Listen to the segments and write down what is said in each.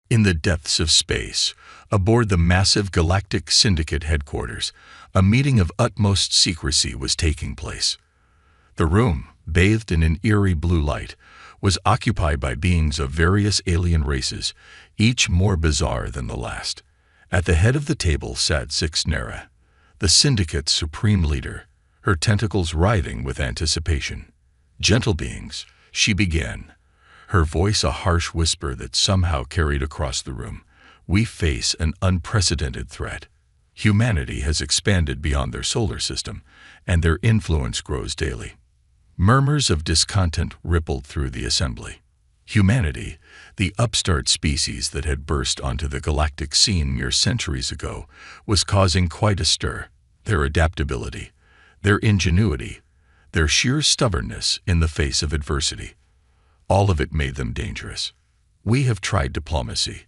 In the depths of space, aboard the massive Galactic Syndicate headquarters, a meeting of utmost secrecy was taking place. The room, bathed in an eerie blue light, was occupied by beings of various alien races, each more bizarre than the last. At the head of the table sat Zixnera, the Syndicate's supreme leader, her tentacles writhing with anticipation. "Gentle beings," she began, her voice a harsh whisper that somehow carried across the room, "we face an unprecedented threat. Humanity has expanded beyond their solar system, and their influence grows daily." Murmurs of discontent rippled through the assembly. Humanity, the upstart species that had burst onto the galactic scene mere centuries ago, was causing quite a stir. Their adaptability, their ingenuity, their sheer stubbornness in the face of adversity. All of it made them dangerous. "We have tried diplomacy,"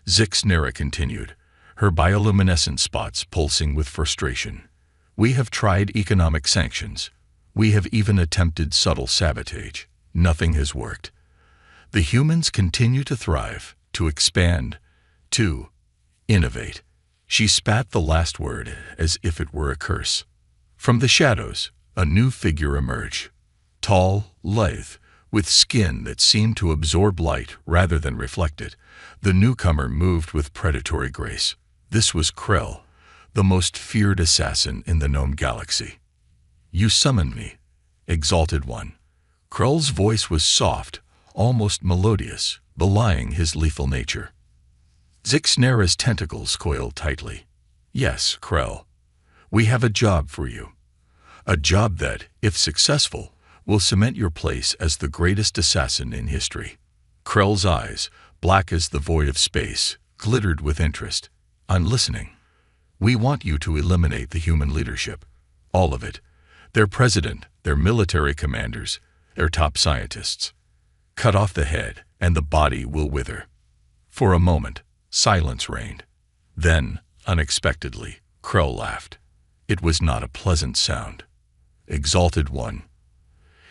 Zixnera continued, her bioluminescent spots pulsing with frustration. "We have tried economic sanctions. We have even attempted subtle sabotage. Nothing has worked. The humans continue to thrive, to expand, to innovate." She spat the last word as if it were a curse. From the shadows, a new figure emerged. Tall, lithe, with skin that seemed to absorb light rather than reflect it, the newcomer moved with predatory grace. This was Krell, the most feared assassin in the known galaxy. "You summoned me, Exalted One." Krell's voice was soft, almost melodious, belying his lethal nature. Zixnera's tentacles coiled tightly. "Yes, Krell. We have a job for you. A job that, if successful, will cement your place as the greatest assassin in history." Krell's eyes, black as the void of space, glittered with interest. "I'm listening. We want you to eliminate the human leadership. All of it. Their president, their military commanders, their top scientists. Cut off the head, and the body will wither." For a moment, silence reigned. Then, unexpectedly, Krell laughed. It was not a pleasant sound. "Exalted One,"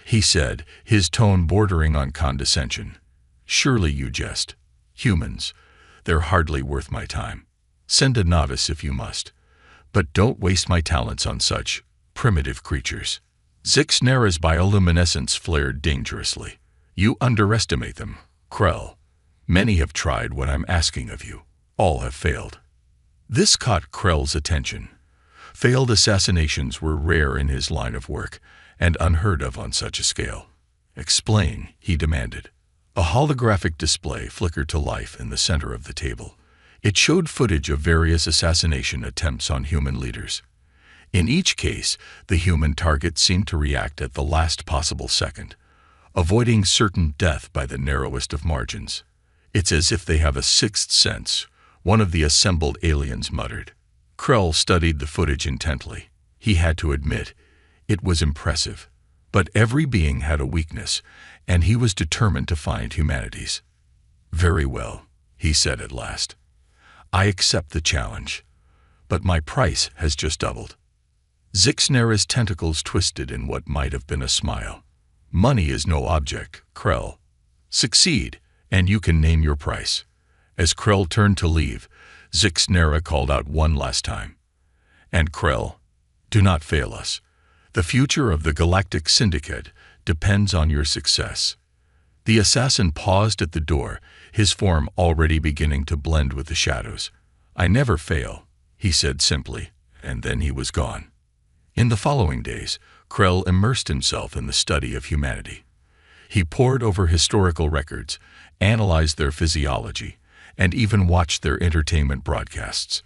he said, his tone bordering on condescension. "Surely you jest. Humans, they're hardly worth my time. Send a novice if you must, but don't waste my talents on such primitive creatures." Zixnera's bioluminescence flared dangerously. "You underestimate them, Krell. Many have tried what I'm asking of you. All have failed." This caught Krell's attention. Failed assassinations were rare in his line of work, and unheard of on such a scale. "Explain," he demanded. A holographic display flickered to life in the center of the table. It showed footage of various assassination attempts on human leaders. In each case, the human target seemed to react at the last possible second, avoiding certain death by the narrowest of margins. "It's as if they have a sixth sense," one of the assembled aliens muttered. Krell studied the footage intently. He had to admit, it was impressive. But every being had a weakness, and he was determined to find humanity's. "Very well," he said at last. "I accept the challenge, but my price has just doubled." Zixnera's tentacles twisted in what might have been a smile. "Money is no object, Krell. Succeed, and you can name your price." As Krell turned to leave, Zixnera called out one last time. "And Krell, do not fail us. The future of the Galactic Syndicate depends on your success." The assassin paused at the door, his form already beginning to blend with the shadows. "I never fail," he said simply, and then he was gone. In the following days, Krell immersed himself in the study of humanity. He pored over historical records, analyzed their physiology, and even watched their entertainment broadcasts.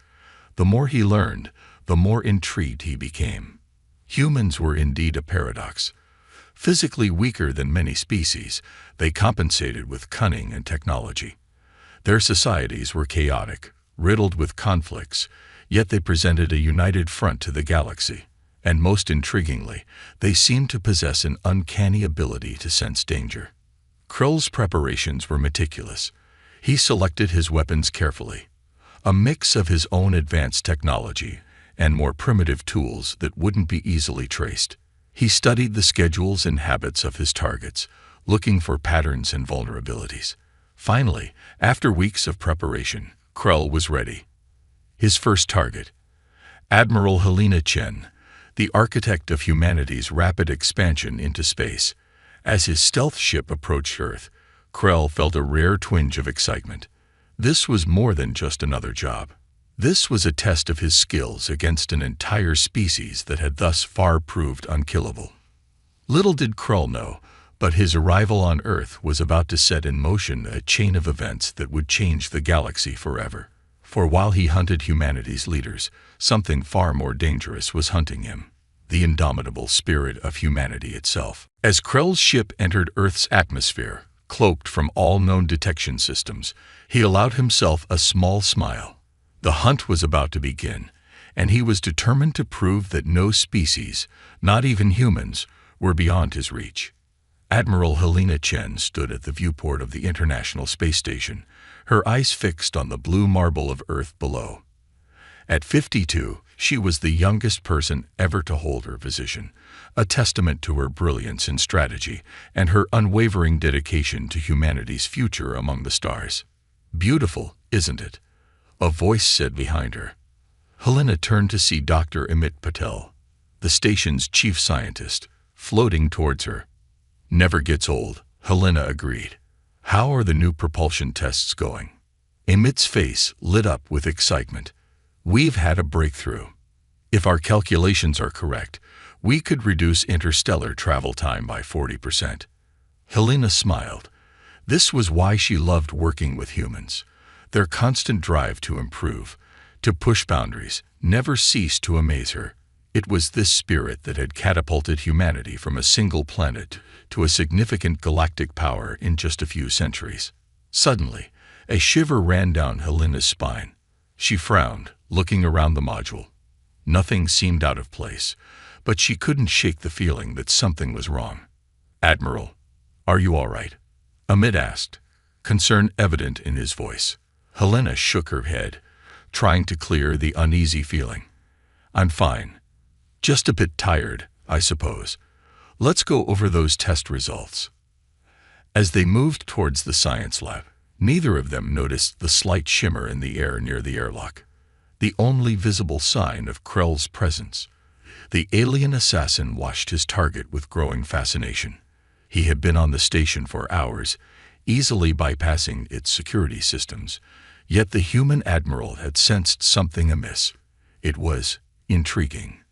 The more he learned, the more intrigued he became. Humans were indeed a paradox. Physically weaker than many species, they compensated with cunning and technology. Their societies were chaotic, riddled with conflicts, yet they presented a united front to the galaxy. And most intriguingly, they seemed to possess an uncanny ability to sense danger. Krell's preparations were meticulous. He selected his weapons carefully, a mix of his own advanced technology and more primitive tools that wouldn't be easily traced. He studied the schedules and habits of his targets, looking for patterns and vulnerabilities. Finally, after weeks of preparation, Krell was ready. His first target, Admiral Helena Chen, the architect of humanity's rapid expansion into space. As his stealth ship approached Earth, Krell felt a rare twinge of excitement. This was more than just another job. This was a test of his skills against an entire species that had thus far proved unkillable. Little did Krell know, but his arrival on Earth was about to set in motion a chain of events that would change the galaxy forever. For while he hunted humanity's leaders, something far more dangerous was hunting him: the indomitable spirit of humanity itself. As Krell's ship entered Earth's atmosphere, cloaked from all known detection systems, he allowed himself a small smile. The hunt was about to begin, and he was determined to prove that no species, not even humans, were beyond his reach. Admiral Helena Chen stood at the viewport of the International Space Station, her eyes fixed on the blue marble of Earth below. At 52, she was the youngest person ever to hold her position, a testament to her brilliance in strategy and her unwavering dedication to humanity's future among the stars. "Beautiful, isn't it?" a voice said behind her. Helena turned to see Dr. Amit Patel, the station's chief scientist, floating towards her. "Never gets old," Helena agreed. "How are the new propulsion tests going?" Amit's face lit up with excitement. "We've had a breakthrough. If our calculations are correct, we could reduce interstellar travel time by 40%. Helena smiled. This was why she loved working with humans. Their constant drive to improve, to push boundaries, never ceased to amaze her. It was this spirit that had catapulted humanity from a single planet to a significant galactic power in just a few centuries. Suddenly, a shiver ran down Helena's spine. She frowned, looking around the module. Nothing seemed out of place, but she couldn't shake the feeling that something was wrong. "Admiral, are you all right?" Amit asked, concern evident in his voice. Helena shook her head, trying to clear the uneasy feeling. "I'm fine. Just a bit tired, I suppose. Let's go over those test results." As they moved towards the science lab, neither of them noticed the slight shimmer in the air near the airlock, the only visible sign of Krell's presence. The alien assassin watched his target with growing fascination. He had been on the station for hours, easily bypassing its security systems, yet the human admiral had sensed something amiss. It was intriguing.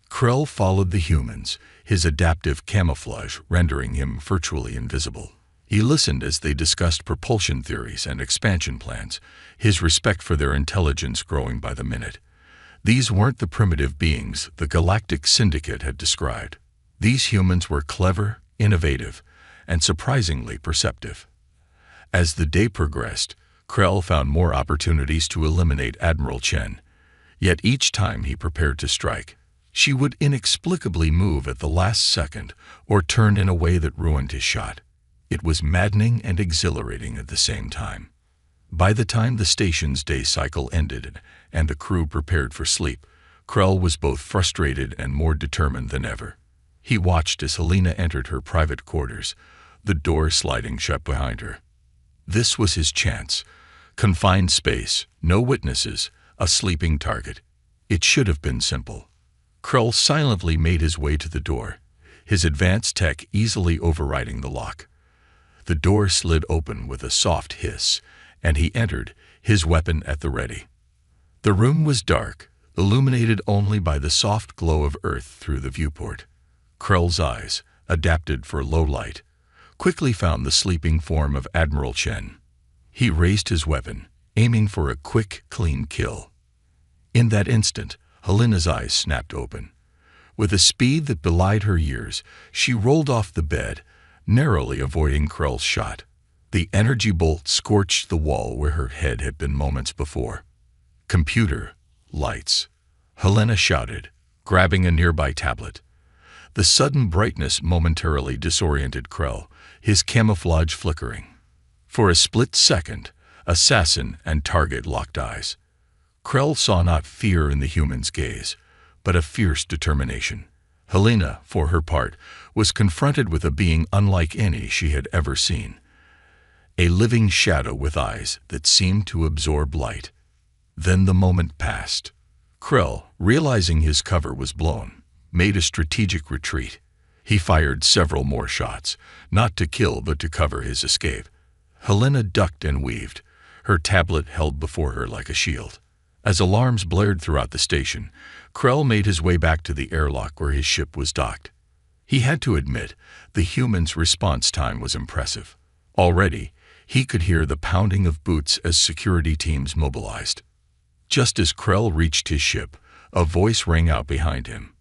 Krell followed the humans, his adaptive camouflage rendering him virtually invisible. He listened as they discussed propulsion theories and expansion plans, his respect for their intelligence growing by the minute. These weren't the primitive beings the Galactic Syndicate had described. These humans were clever, innovative, and surprisingly perceptive. As the day progressed, Krell found more opportunities to eliminate Admiral Chen. Yet each time he prepared to strike, she would inexplicably move at the last second or turn in a way that ruined his shot. It was maddening and exhilarating at the same time. By the time the station's day cycle ended and the crew prepared for sleep, Krell was both frustrated and more determined than ever. He watched as Helena entered her private quarters, the door sliding shut behind her. This was his chance. Confined space, no witnesses, a sleeping target. It should have been simple. Krell silently made his way to the door, his advanced tech easily overriding the lock. The door slid open with a soft hiss, and he entered, his weapon at the ready. The room was dark, illuminated only by the soft glow of Earth through the viewport. Krell's eyes, adapted for low light, quickly found the sleeping form of Admiral Chen. He raised his weapon, aiming for a quick, clean kill. In that instant, Helena's eyes snapped open. With a speed that belied her years, she rolled off the bed, narrowly avoiding Krell's shot. The energy bolt scorched the wall where her head had been moments before. "Computer, lights," Helena shouted, grabbing a nearby tablet. The sudden brightness momentarily disoriented Krell, his camouflage flickering. For a split second, assassin and target locked eyes. Krell saw not fear in the human's gaze, but a fierce determination. Helena, for her part, was confronted with a being unlike any she had ever seen. a living shadow with eyes that seemed to absorb light. Then the moment passed. Krell, realizing his cover was blown, made a strategic retreat. He fired several more shots, not to kill but to cover his escape. Helena ducked and weaved, her tablet held before her like a shield. As alarms blared throughout the station, Krell made his way back to the airlock where his ship was docked. He had to admit, the human's response time was impressive. Already, he could hear the pounding of boots as security teams mobilized. Just as Krell reached his ship, a voice rang out behind him.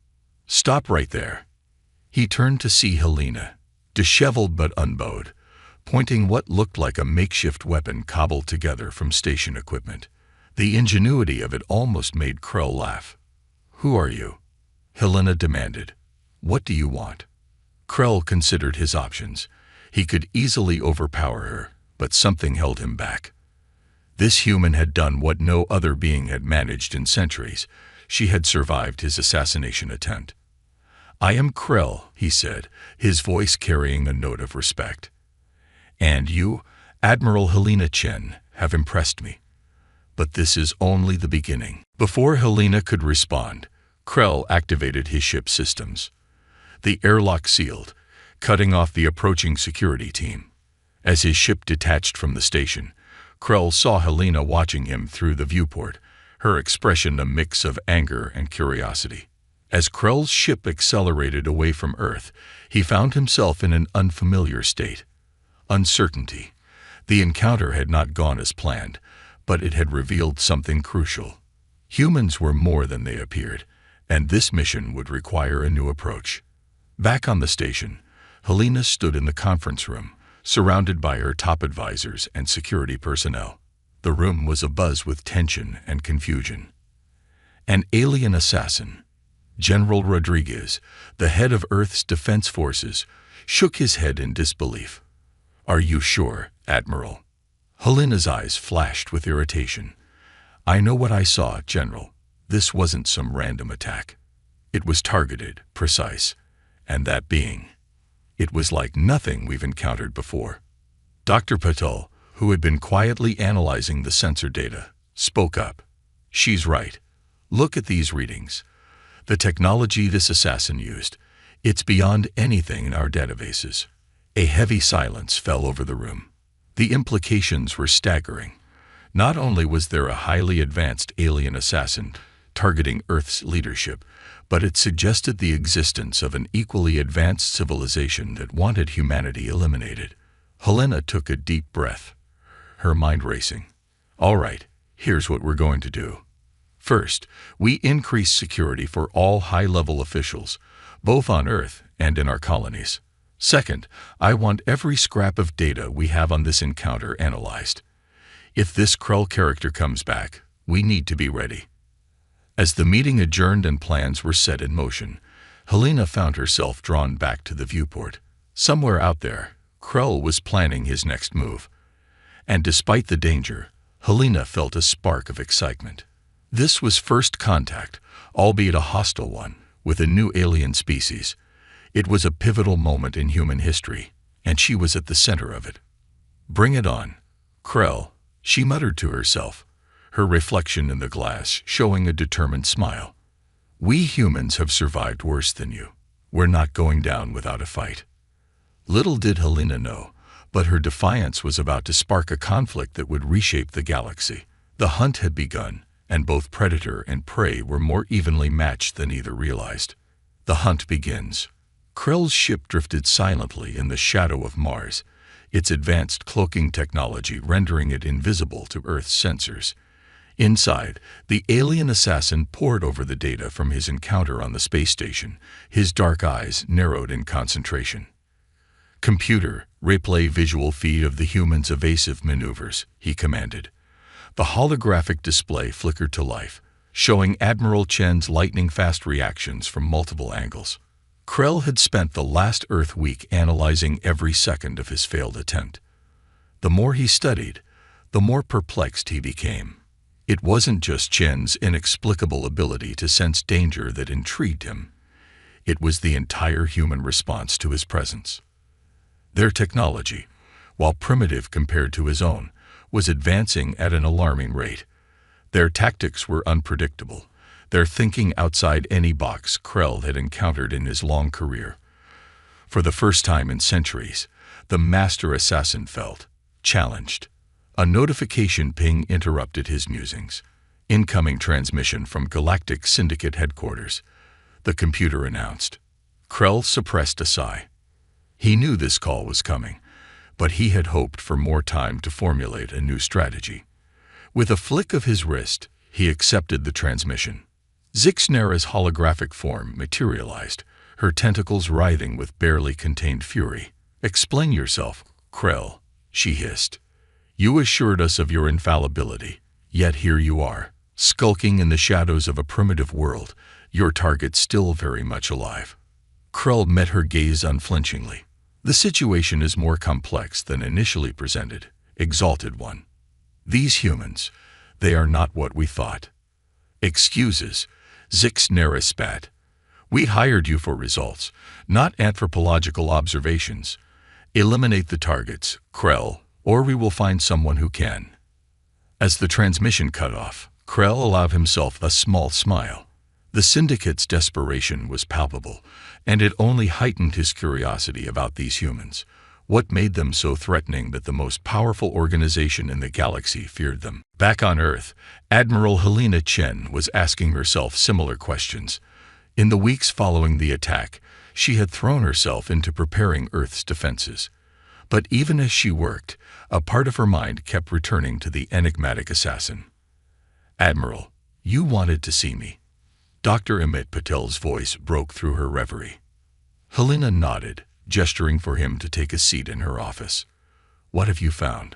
"Stop right there." He turned to see Helena, disheveled but unbowed, pointing what looked like a makeshift weapon cobbled together from station equipment. The ingenuity of it almost made Krell laugh. "Who are you?" Helena demanded. "What do you want?" Krell considered his options. He could easily overpower her, but something held him back. This human had done what no other being had managed in centuries. She had survived his assassination attempt. "I am Krell," he said, his voice carrying a note of respect. "And you, Admiral Helena Chen, have impressed me. But this is only the beginning." Before Helena could respond, Krell activated his ship's systems. The airlock sealed, cutting off the approaching security team. As his ship detached from the station, Krell saw Helena watching him through the viewport, her expression a mix of anger and curiosity. As Krell's ship accelerated away from Earth, he found himself in an unfamiliar state. Uncertainty. The encounter had not gone as planned, but it had revealed something crucial. Humans were more than they appeared, and this mission would require a new approach. Back on the station, Helena stood in the conference room, surrounded by her top advisors and security personnel. The room was abuzz with tension and confusion. An alien assassin, General Rodriguez, the head of Earth's defense forces, shook his head in disbelief. "Are you sure, Admiral?" Helena's eyes flashed with irritation. "I know what I saw, General. This wasn't some random attack. It was targeted, precise, and that being, it was like nothing we've encountered before." Dr. Patel, who had been quietly analyzing the sensor data, spoke up. "She's right. Look at these readings. The technology this assassin used, it's beyond anything in our databases." A heavy silence fell over the room. The implications were staggering. Not only was there a highly advanced alien assassin targeting Earth's leadership, but it suggested the existence of an equally advanced civilization that wanted humanity eliminated. Helena took a deep breath, her mind racing. "All right, here's what we're going to do. First, we increase security for all high-level officials, both on Earth and in our colonies. Second, I want every scrap of data we have on this encounter analyzed. If this Krell character comes back, we need to be ready." As the meeting adjourned and plans were set in motion, Helena found herself drawn back to the viewport. Somewhere out there, Krell was planning his next move. And despite the danger, Helena felt a spark of excitement. This was first contact, albeit a hostile one, with a new alien species. It was a pivotal moment in human history, and she was at the center of it. "Bring it on, Krell," she muttered to herself, her reflection in the glass showing a determined smile. "We humans have survived worse than you. We're not going down without a fight." Little did Helena know, but her defiance was about to spark a conflict that would reshape the galaxy. The hunt had begun, and both predator and prey were more evenly matched than either realized. The hunt begins. Krell's ship drifted silently in the shadow of Mars, its advanced cloaking technology rendering it invisible to Earth's sensors. Inside, the alien assassin pored over the data from his encounter on the space station, his dark eyes narrowed in concentration. "Computer, replay visual feed of the human's evasive maneuvers," he commanded. The holographic display flickered to life, showing Admiral Chen's lightning-fast reactions from multiple angles. Krell had spent the last Earth week analyzing every second of his failed attempt. The more he studied, the more perplexed he became. It wasn't just Chen's inexplicable ability to sense danger that intrigued him. It was the entire human response to his presence. Their technology, while primitive compared to his own, was advancing at an alarming rate. Their tactics were unpredictable, their thinking outside any box Krell had encountered in his long career. For the first time in centuries, the master assassin felt challenged. A notification ping interrupted his musings. Incoming transmission from Galactic Syndicate headquarters, the computer announced. Krell suppressed a sigh. He knew this call was coming, but he had hoped for more time to formulate a new strategy. With a flick of his wrist, he accepted the transmission. Zixnera's holographic form materialized, her tentacles writhing with barely contained fury. "Explain yourself, Krell," she hissed. "You assured us of your infallibility, yet here you are, skulking in the shadows of a primitive world, your target still very much alive." Krell met her gaze unflinchingly. "The situation is more complex than initially presented, Exalted One. These humans, they are not what we thought." "Excuses," Zixnera spat. "We hired you for results, not anthropological observations. Eliminate the targets, Krell, or we will find someone who can." As the transmission cut off, Krell allowed himself a small smile. The Syndicate's desperation was palpable, and it only heightened his curiosity about these humans. What made them so threatening that the most powerful organization in the galaxy feared them? Back on Earth, Admiral Helena Chen was asking herself similar questions. In the weeks following the attack, she had thrown herself into preparing Earth's defenses. But even as she worked, a part of her mind kept returning to the enigmatic assassin. "Admiral, you wanted to see me." Dr. Amit Patel's voice broke through her reverie. Helena nodded, gesturing for him to take a seat in her office. "What have you found?"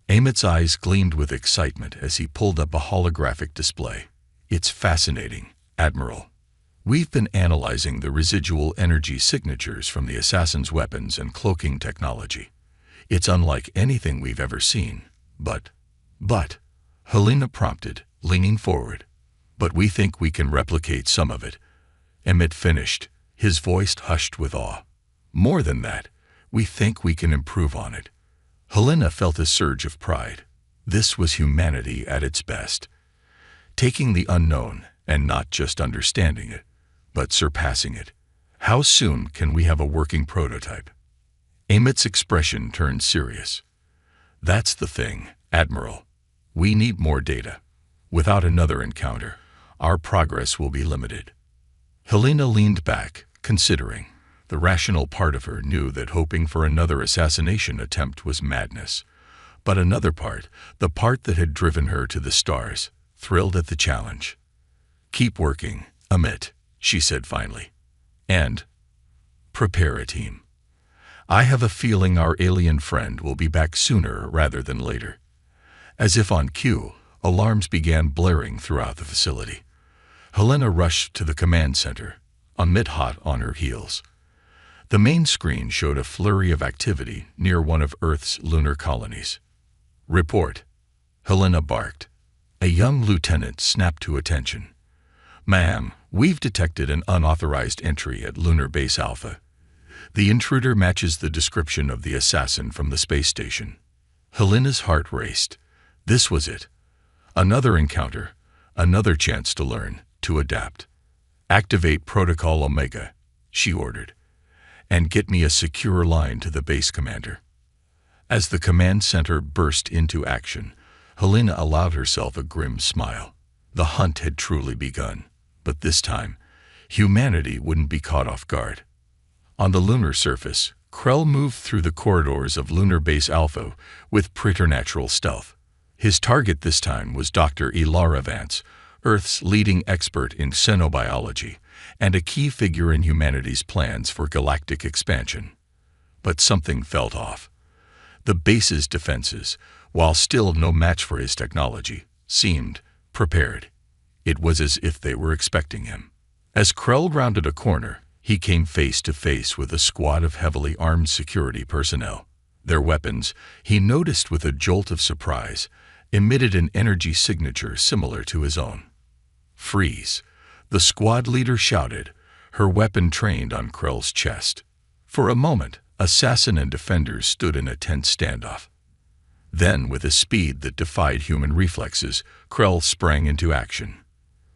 Amit's eyes gleamed with excitement as he pulled up a holographic display. "It's fascinating, Admiral. We've been analyzing the residual energy signatures from the assassin's weapons and cloaking technology. It's unlike anything we've ever seen, but, Helena prompted, leaning forward. "But we think we can replicate some of it," Emmett finished, his voice hushed with awe. "More than that, we think we can improve on it." Helena felt a surge of pride. This was humanity at its best. Taking the unknown and not just understanding it, but surpassing it. "How soon can we have a working prototype?" Amit's expression turned serious. "That's the thing, Admiral. We need more data. Without another encounter, our progress will be limited." Helena leaned back, considering. The rational part of her knew that hoping for another assassination attempt was madness. But another part, the part that had driven her to the stars, thrilled at the challenge. "Keep working, Amit," she said finally. "And prepare a team. I have a feeling our alien friend will be back sooner rather than later." As if on cue, alarms began blaring throughout the facility. Helena rushed to the command center, Amit hot on her heels. The main screen showed a flurry of activity near one of Earth's lunar colonies. "Report," Helena barked. A young lieutenant snapped to attention. "Ma'am, we've detected an unauthorized entry at Lunar Base Alpha. The intruder matches the description of the assassin from the space station." Helena's heart raced. This was it. Another encounter, another chance to learn, to adapt. "Activate Protocol Omega," she ordered, "and get me a secure line to the base commander." As the command center burst into action, Helena allowed herself a grim smile. The hunt had truly begun, but this time, humanity wouldn't be caught off guard. On the lunar surface, Krell moved through the corridors of Lunar Base Alpha with preternatural stealth. His target this time was Dr. Ilara Vance, Earth's leading expert in xenobiology, and a key figure in humanity's plans for galactic expansion. But something felt off. The base's defenses, while still no match for his technology, seemed prepared. It was as if they were expecting him. As Krell rounded a corner, he came face to face with a squad of heavily armed security personnel. Their weapons, he noticed with a jolt of surprise, emitted an energy signature similar to his own. "Freeze," the squad leader shouted, her weapon trained on Krell's chest. For a moment, Assassin and defenders stood in a tense standoff. Then, with a speed that defied human reflexes, Krell sprang into action.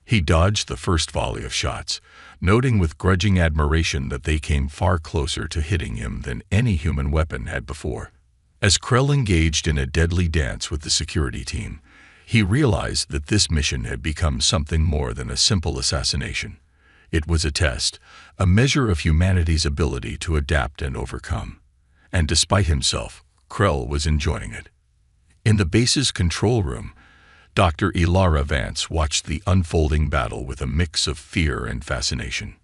He dodged the first volley of shots, noting with grudging admiration that they came far closer to hitting him than any human weapon had before. As Krell engaged in a deadly dance with the security team, he realized that this mission had become something more than a simple assassination. It was a test, a measure of humanity's ability to adapt and overcome. And despite himself, Krell was enjoying it. In the base's control room, Dr. Ilara Vance watched the unfolding battle with a mix of fear and fascination.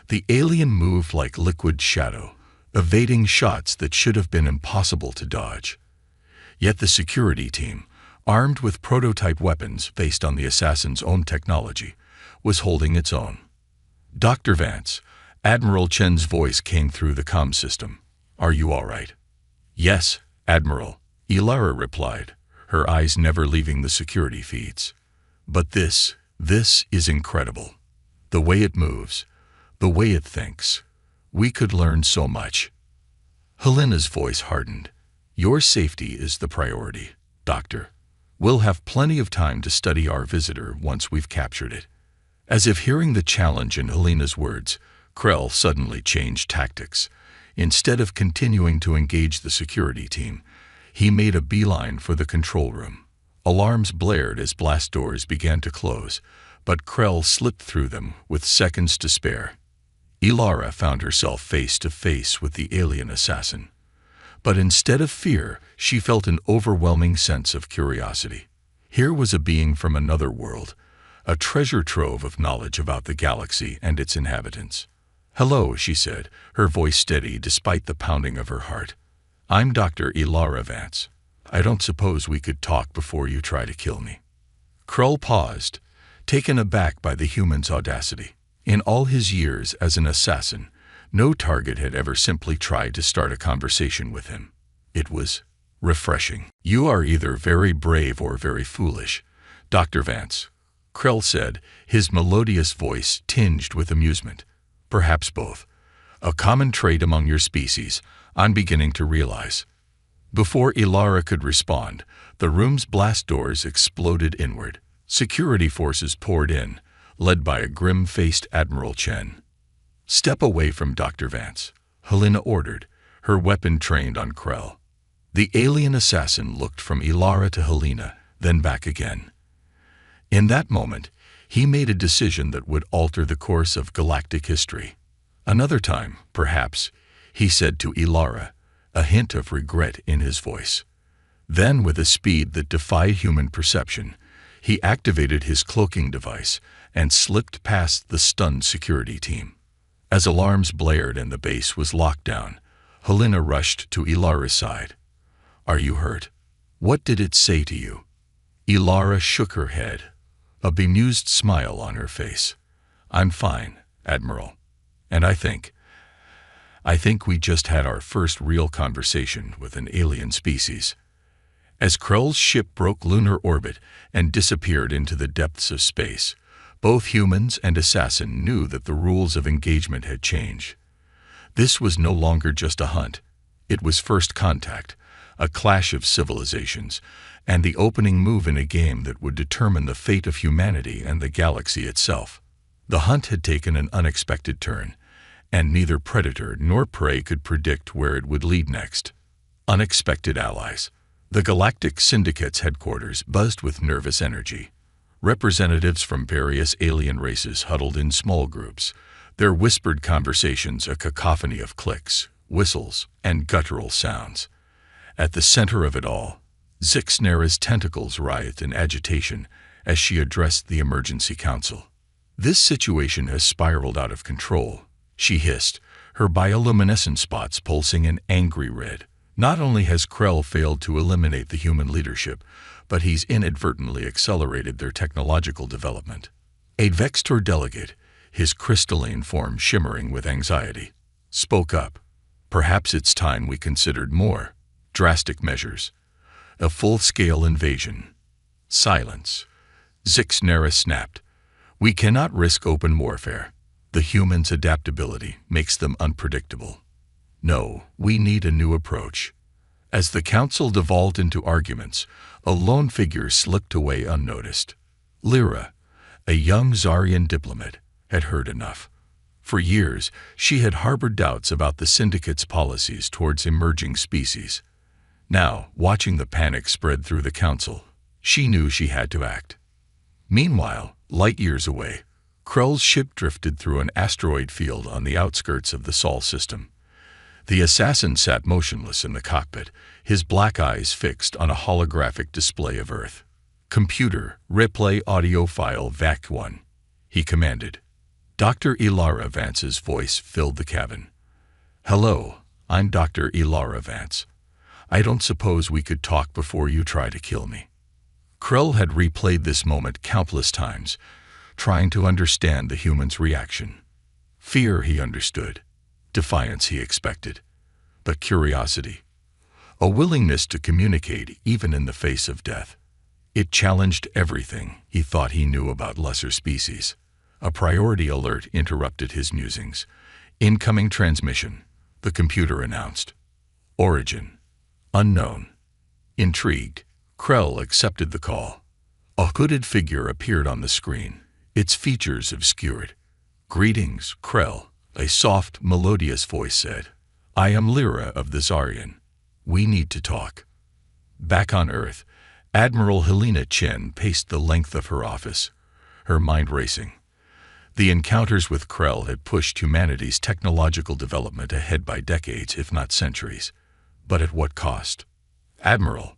The alien moved like liquid shadow, evading shots that should have been impossible to dodge. Yet the security team, armed with prototype weapons based on the assassin's own technology, was holding its own. "Dr. Vance," Admiral Chen's voice came through the comm system. "Are you all right?" "Yes, Admiral," Ilara replied, her eyes never leaving the security feeds. "But this is incredible. The way it moves, the way it thinks. We could learn so much." Helena's voice hardened. "Your safety is the priority, Doctor. We'll have plenty of time to study our visitor once we've captured it." As if hearing the challenge in Helena's words, Krell suddenly changed tactics. Instead of continuing to engage the security team, he made a beeline for the control room. Alarms blared as blast doors began to close, but Krell slipped through them with seconds to spare. Ilara found herself face to face with the alien assassin. But instead of fear, she felt an overwhelming sense of curiosity. Here was a being from another world, a treasure trove of knowledge about the galaxy and its inhabitants. "Hello," she said, her voice steady despite the pounding of her heart. "I'm Dr. Ilara Vance. I don't suppose we could talk before you try to kill me." Krell paused, taken aback by the human's audacity. In all his years as an assassin, no target had ever simply tried to start a conversation with him. It was refreshing. "You are either very brave or very foolish, Dr. Vance," Krell said, his melodious voice tinged with amusement. "Perhaps both. A common trait among your species, I'm beginning to realize." Before Ilara could respond, the room's blast doors exploded inward. Security forces poured in, led by a grim-faced Admiral Chen. "Step away from Dr. Vance," Helena ordered, her weapon trained on Krell. The alien assassin looked from Ilara to Helena, then back again. In that moment, he made a decision that would alter the course of galactic history. "Another time, perhaps," he said to Ilara, a hint of regret in his voice. Then, with a speed that defied human perception, he activated his cloaking device and slipped past the stunned security team. As alarms blared and the base was locked down, Helena rushed to Ilara's side. "Are you hurt? What did it say to you?" Ilara shook her head, a bemused smile on her face. "I'm fine, Admiral. And I think we just had our first real conversation with an alien species." As Krell's ship broke lunar orbit and disappeared into the depths of space, both humans and assassin knew that the rules of engagement had changed. This was no longer just a hunt. It was first contact, a clash of civilizations, and the opening move in a game that would determine the fate of humanity and the galaxy itself. The hunt had taken an unexpected turn, and neither predator nor prey could predict where it would lead next. Unexpected allies. The Galactic Syndicate's headquarters buzzed with nervous energy. Representatives from various alien races huddled in small groups, their whispered conversations a cacophony of clicks, whistles, and guttural sounds. At the center of it all, Zixnera's tentacles writhed in agitation as she addressed the emergency council. "This situation has spiraled out of control," she hissed, her bioluminescent spots pulsing an angry red. "Not only has Krell failed to eliminate the human leadership, but he's inadvertently accelerated their technological development." A Vextor delegate, his crystalline form shimmering with anxiety, spoke up. "Perhaps it's time we considered more drastic measures. A full-scale invasion." "Silence," Zixnera snapped. "We cannot risk open warfare. The humans' adaptability makes them unpredictable." No, we need a new approach. As the council devolved into arguments, a lone figure slipped away unnoticed. Lyra, a young Zarian diplomat, had heard enough. For years, she had harbored doubts about the syndicate's policies towards emerging species. Now, watching the panic spread through the council, she knew she had to act. Meanwhile, light years away, Krull's ship drifted through an asteroid field on the outskirts of the Sol system. The assassin sat motionless in the cockpit, his black eyes fixed on a holographic display of Earth. "Computer, replay audio file VAC 1, he commanded. Dr. Ilara Vance's voice filled the cabin. "Hello, I'm Dr. Ilara Vance. I don't suppose we could talk before you try to kill me." Krull had replayed this moment countless times, trying to understand the human's reaction. Fear, he understood. Defiance, he expected. But curiosity. A willingness to communicate even in the face of death. It challenged everything he thought he knew about lesser species. A priority alert interrupted his musings. "Incoming transmission," the computer announced. "Origin. Unknown." Intrigued, Krull accepted the call. A hooded figure appeared on the screen, its features obscured. "Greetings, Krull," a soft, melodious voice said. "I am Lyra of the Zarian. We need to talk." Back on Earth, Admiral Helena Chen paced the length of her office, her mind racing. The encounters with Krull had pushed humanity's technological development ahead by decades, if not centuries. But at what cost? "Admiral,"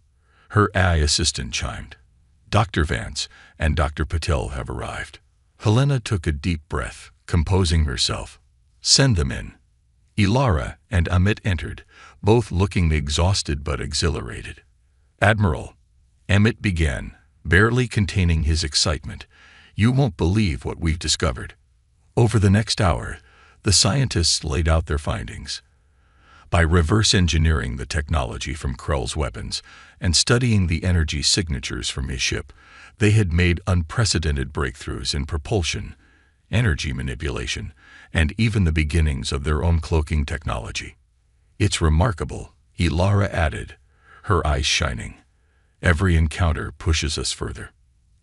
her AI assistant chimed. "Dr. Vance and Dr. Patel have arrived." Helena took a deep breath, composing herself. "Send them in." Ilara and Amit entered, both looking exhausted but exhilarated. "Admiral," Amit began, barely containing his excitement, "you won't believe what we've discovered." Over the next hour, the scientists laid out their findings. By reverse engineering the technology from Krull's weapons and studying the energy signatures from his ship, they had made unprecedented breakthroughs in propulsion, energy manipulation, and even the beginnings of their own cloaking technology. "It's remarkable," Ilara added, her eyes shining. "Every encounter pushes us further.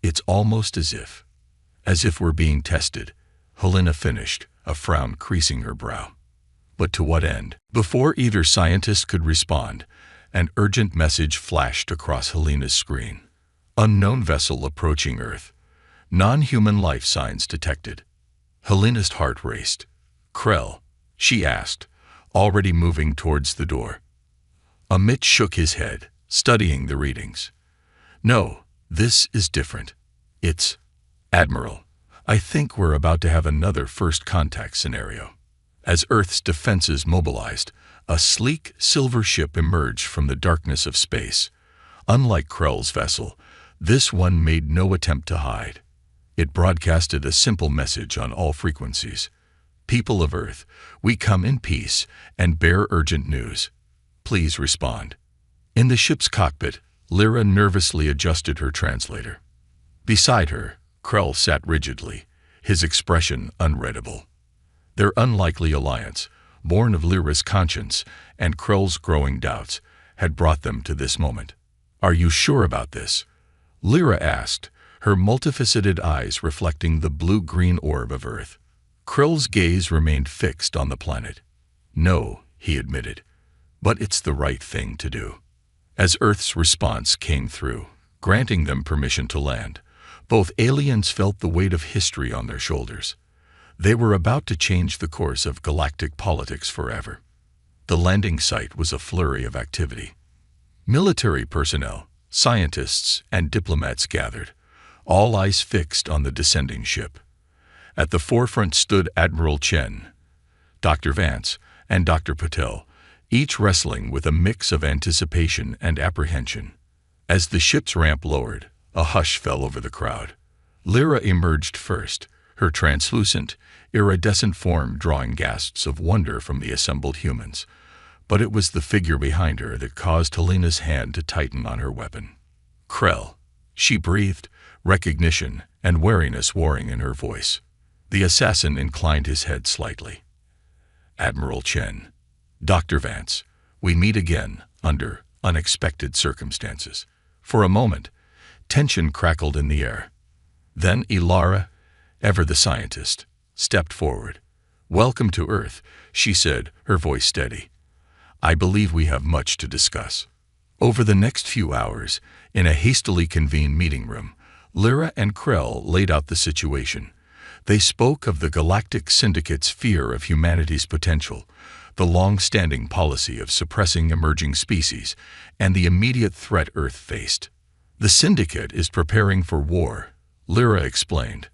It's almost as if we're being tested," Helena finished, a frown creasing her brow. But to what end? Before either scientist could respond, an urgent message flashed across Helena's screen. "Unknown vessel approaching Earth. Non-human life signs detected." Helena's heart raced. "Krull?" she asked, already moving towards the door. Amit shook his head, studying the readings. "No, this is different. It's Admiral. I think we're about to have another first contact scenario." As Earth's defenses mobilized, a sleek, silver ship emerged from the darkness of space. Unlike Krull's vessel, this one made no attempt to hide. It broadcasted a simple message on all frequencies. "People of Earth, we come in peace and bear urgent news. Please respond." In the ship's cockpit, Lyra nervously adjusted her translator. Beside her, Krull sat rigidly, his expression unreadable. Their unlikely alliance, born of Lyra's conscience and Krull's growing doubts, had brought them to this moment. "Are you sure about this?" Lyra asked, her multifaceted eyes reflecting the blue-green orb of Earth. Krull's gaze remained fixed on the planet. "No," he admitted, "but it's the right thing to do." As Earth's response came through, granting them permission to land, both aliens felt the weight of history on their shoulders. They were about to change the course of galactic politics forever. The landing site was a flurry of activity. Military personnel, scientists, and diplomats gathered, all eyes fixed on the descending ship. At the forefront stood Admiral Chen, Dr. Vance, and Dr. Patel, each wrestling with a mix of anticipation and apprehension. As the ship's ramp lowered, a hush fell over the crowd. Lyra emerged first, her translucent, iridescent form drawing gasps of wonder from the assembled humans. But it was the figure behind her that caused Helena's hand to tighten on her weapon. "Krull," she breathed, recognition and wariness warring in her voice. The assassin inclined his head slightly. "Admiral Chen." Dr. Vance, we meet again under unexpected circumstances. For a moment, tension crackled in the air. Then Ilara, ever the scientist, stepped forward. "Welcome to Earth," she said, her voice steady. "I believe we have much to discuss." Over the next few hours, in a hastily convened meeting room, Lyra and Krell laid out the situation. They spoke of the Galactic Syndicate's fear of humanity's potential, the long-standing policy of suppressing emerging species, and the immediate threat Earth faced. "The Syndicate is preparing for war," Lyra explained,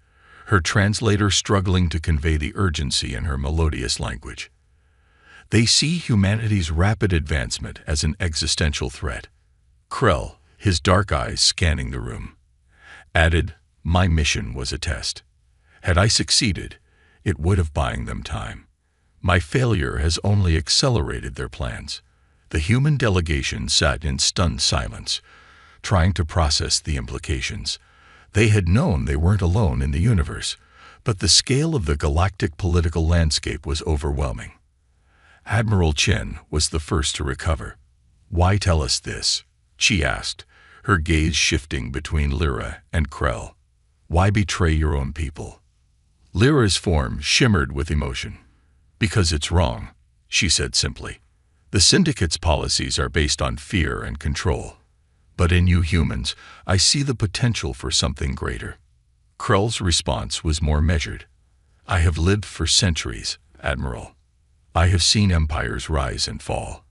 her translator struggling to convey the urgency in her melodious language. "They see humanity's rapid advancement as an existential threat." Krell, his dark eyes scanning the room, added, "My mission was a test. Had I succeeded, it would have buying them time. My failure has only accelerated their plans." The human delegation sat in stunned silence, trying to process the implications. They had known they weren't alone in the universe, but the scale of the galactic political landscape was overwhelming. Admiral Chen was the first to recover. "Why tell us this?" she asked, her gaze shifting between Lyra and Krell. "Why betray your own people?" Lyra's form shimmered with emotion. "Because it's wrong," she said simply. "The Syndicate's policies are based on fear and control. But in you humans, I see the potential for something greater." Krell's response was more measured. "I have lived for centuries, Admiral. I have seen empires rise and fall.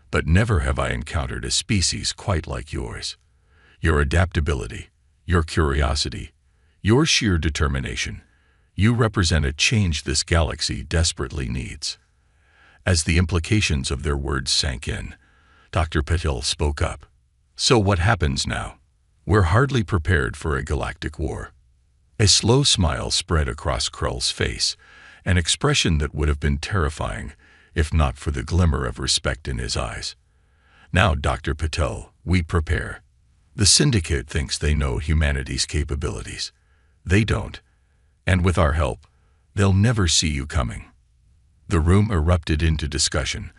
But never have I encountered a species quite like yours. Your adaptability, your curiosity, your sheer determination. You represent a change this galaxy desperately needs." As the implications of their words sank in, Dr. Patel spoke up. "So what happens now? We're hardly prepared for a galactic war." A slow smile spread across Krell's face, an expression that would have been terrifying if not for the glimmer of respect in his eyes. "Now, Dr. Patel, we prepare. The Syndicate thinks they know humanity's capabilities. They don't. And with our help, they'll never see you coming." The room erupted into discussion,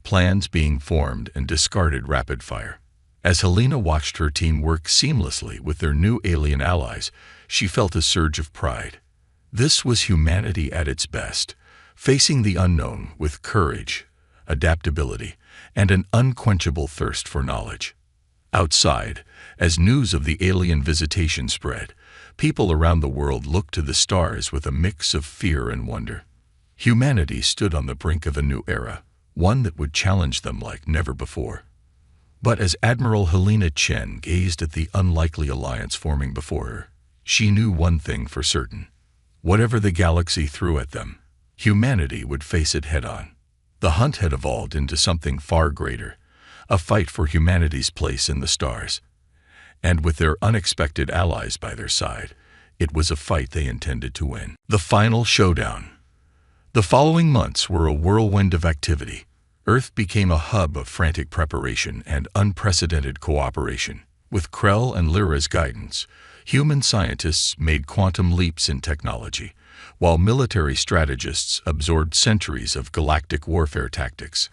plans being formed and discarded rapid fire. As Helena watched her team work seamlessly with their new alien allies, she felt a surge of pride. This was humanity at its best, facing the unknown with courage, adaptability, and an unquenchable thirst for knowledge. Outside, as news of the alien visitation spread, people around the world looked to the stars with a mix of fear and wonder. Humanity stood on the brink of a new era, one that would challenge them like never before. But as Admiral Helena Chen gazed at the unlikely alliance forming before her, she knew one thing for certain. Whatever the galaxy threw at them, humanity would face it head-on. The hunt had evolved into something far greater, a fight for humanity's place in the stars. And with their unexpected allies by their side, it was a fight they intended to win. The final showdown. The following months were a whirlwind of activity. Earth became a hub of frantic preparation and unprecedented cooperation. With Krell and Lyra's guidance, human scientists made quantum leaps in technology, while military strategists absorbed centuries of galactic warfare tactics.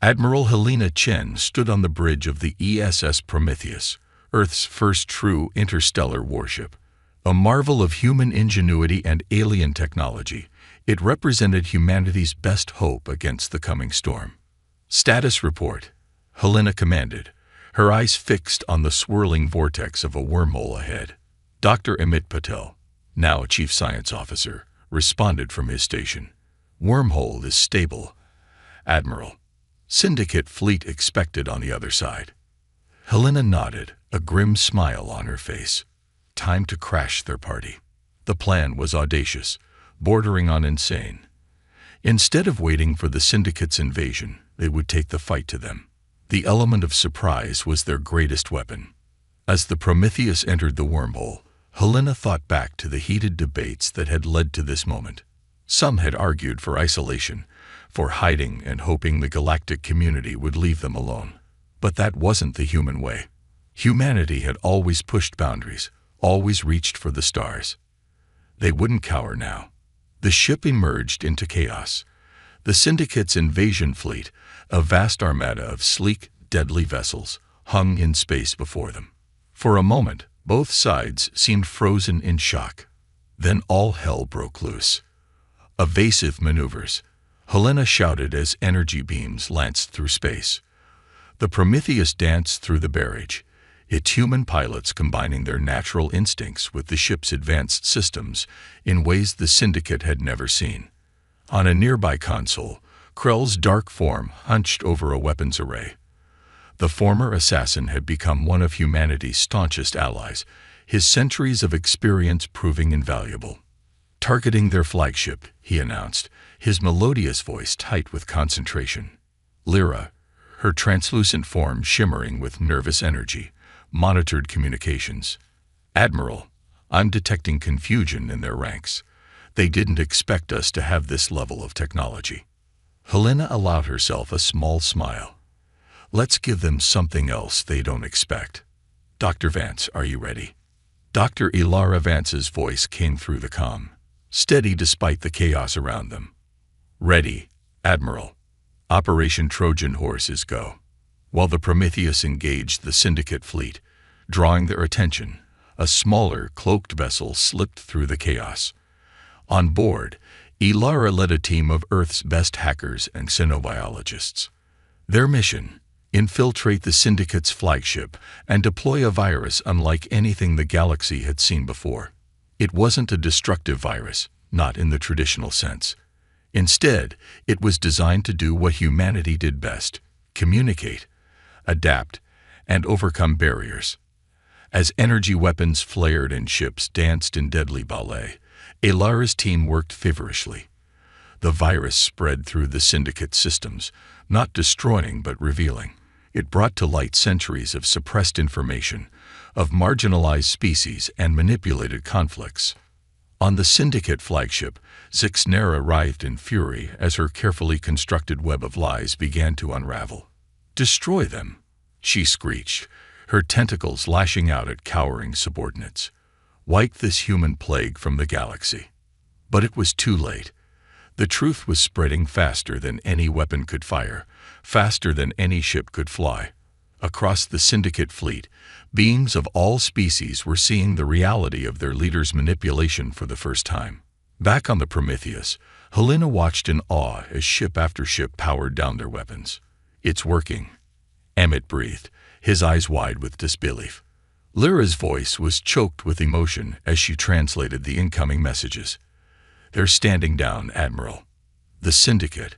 Admiral Helena Chen stood on the bridge of the ESS Prometheus, Earth's first true interstellar warship. A marvel of human ingenuity and alien technology, it represented humanity's best hope against the coming storm. "Status report," Helena commanded, her eyes fixed on the swirling vortex of a wormhole ahead. Dr. Amit Patel, now Chief Science Officer, responded from his station. "Wormhole is stable, Admiral. Syndicate fleet expected on the other side." Helena nodded, a grim smile on her face. Time to crash their party. The plan was audacious, bordering on insane. Instead of waiting for the Syndicate's invasion, they would take the fight to them. The element of surprise was their greatest weapon. As the Prometheus entered the wormhole, Helena thought back to the heated debates that had led to this moment. Some had argued for isolation, for hiding and hoping the galactic community would leave them alone. But that wasn't the human way. Humanity had always pushed boundaries, always reached for the stars. They wouldn't cower now. The ship emerged into chaos. The Syndicate's invasion fleet, a vast armada of sleek, deadly vessels, hung in space before them. For a moment, both sides seemed frozen in shock. Then all hell broke loose. Evasive maneuvers. Helena shouted as energy beams lanced through space. The Prometheus danced through the barrage, its human pilots combining their natural instincts with the ship's advanced systems in ways the Syndicate had never seen. On a nearby console, Krell's dark form hunched over a weapons array. The former assassin had become one of humanity's staunchest allies, his centuries of experience proving invaluable. Targeting their flagship, he announced, his melodious voice tight with concentration. Lyra, her translucent form shimmering with nervous energy, monitored communications. "Admiral, I'm detecting confusion in their ranks. They didn't expect us to have this level of technology." Helena allowed herself a small smile. "Let's give them something else they don't expect. Dr. Vance, are you ready?" Dr. Ilara Vance's voice came through the comm, steady despite the chaos around them. "Ready, Admiral. Operation Trojan Horse is go." While the Prometheus engaged the Syndicate fleet, drawing their attention, a smaller, cloaked vessel slipped through the chaos. On board, Ilara led a team of Earth's best hackers and xenobiologists. Their mission: infiltrate the Syndicate's flagship and deploy a virus unlike anything the galaxy had seen before. It wasn't a destructive virus, not in the traditional sense. Instead, it was designed to do what humanity did best: communicate, adapt, and overcome barriers. As energy weapons flared and ships danced in deadly ballet, Ilara's team worked feverishly. The virus spread through the Syndicate systems, not destroying but revealing. It brought to light centuries of suppressed information, of marginalized species and manipulated conflicts. On the Syndicate flagship, Zixnera writhed in fury as her carefully constructed web of lies began to unravel. "Destroy them," she screeched, her tentacles lashing out at cowering subordinates. "Wipe this human plague from the galaxy." But it was too late. The truth was spreading faster than any weapon could fire, faster than any ship could fly. Across the Syndicate fleet, beings of all species were seeing the reality of their leader's manipulation for the first time. Back on the Prometheus, Helena watched in awe as ship after ship powered down their weapons. "It's working," Emmett breathed, his eyes wide with disbelief. Lyra's voice was choked with emotion as she translated the incoming messages. "They're standing down, Admiral. The Syndicate,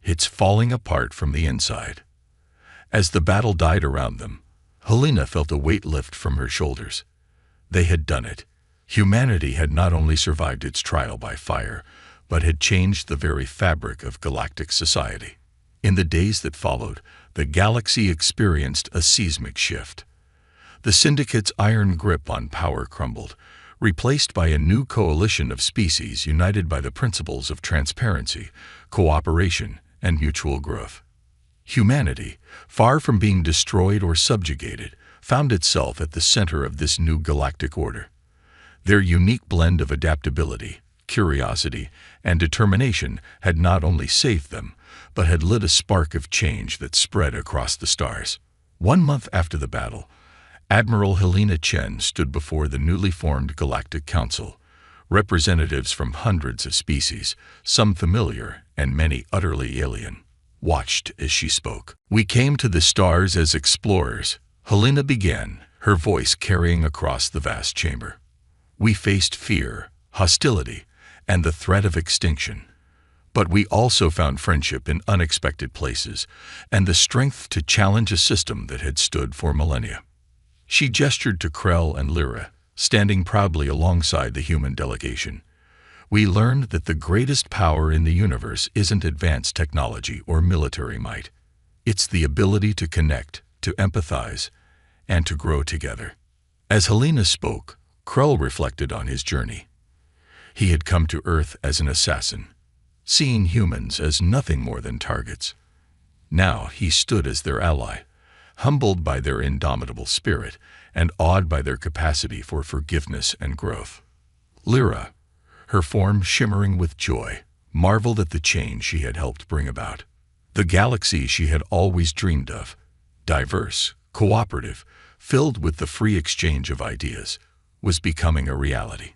it's falling apart from the inside." As the battle died around them, Helena felt a weight lift from her shoulders. They had done it. Humanity had not only survived its trial by fire, but had changed the very fabric of galactic society. In the days that followed, the galaxy experienced a seismic shift. The Syndicate's iron grip on power crumbled, replaced by a new coalition of species united by the principles of transparency, cooperation, and mutual growth. Humanity, far from being destroyed or subjugated, found itself at the center of this new galactic order. Their unique blend of adaptability, curiosity, and determination had not only saved them, but had lit a spark of change that spread across the stars. 1 month after the battle, Admiral Helena Chen stood before the newly formed Galactic Council. Representatives from hundreds of species, some familiar and many utterly alien, watched as she spoke. "We came to the stars as explorers," Helena began, her voice carrying across the vast chamber. "We faced fear, hostility, and the threat of extinction. But we also found friendship in unexpected places, and the strength to challenge a system that had stood for millennia." She gestured to Krell and Lyra, standing proudly alongside the human delegation. "We learned that the greatest power in the universe isn't advanced technology or military might. It's the ability to connect, to empathize, and to grow together." As Helena spoke, Krell reflected on his journey. He had come to Earth as an assassin, seeing humans as nothing more than targets. Now he stood as their ally, humbled by their indomitable spirit and awed by their capacity for forgiveness and growth. Lyra, her form shimmering with joy, marveled at the change she had helped bring about. The galaxy she had always dreamed of, diverse, cooperative, filled with the free exchange of ideas, was becoming a reality.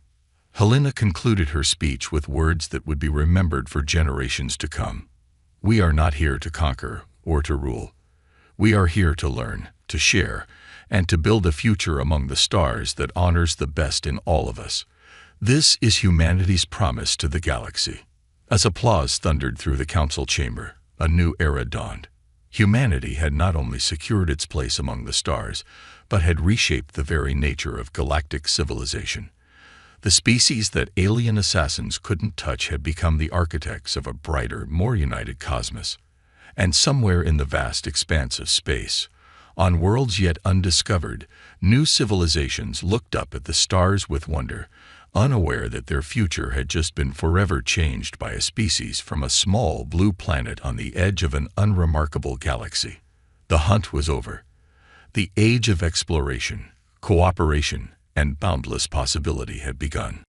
Helena concluded her speech with words that would be remembered for generations to come. "We are not here to conquer or to rule. We are here to learn, to share, and to build a future among the stars that honors the best in all of us. This is humanity's promise to the galaxy." As applause thundered through the council chamber, a new era dawned. Humanity had not only secured its place among the stars, but had reshaped the very nature of galactic civilization. The species that alien assassins couldn't touch had become the architects of a brighter, more united cosmos. And somewhere in the vast expanse of space, on worlds yet undiscovered, new civilizations looked up at the stars with wonder, unaware that their future had just been forever changed by a species from a small blue planet on the edge of an unremarkable galaxy. The hunt was over. The age of exploration, cooperation, and boundless possibility had begun.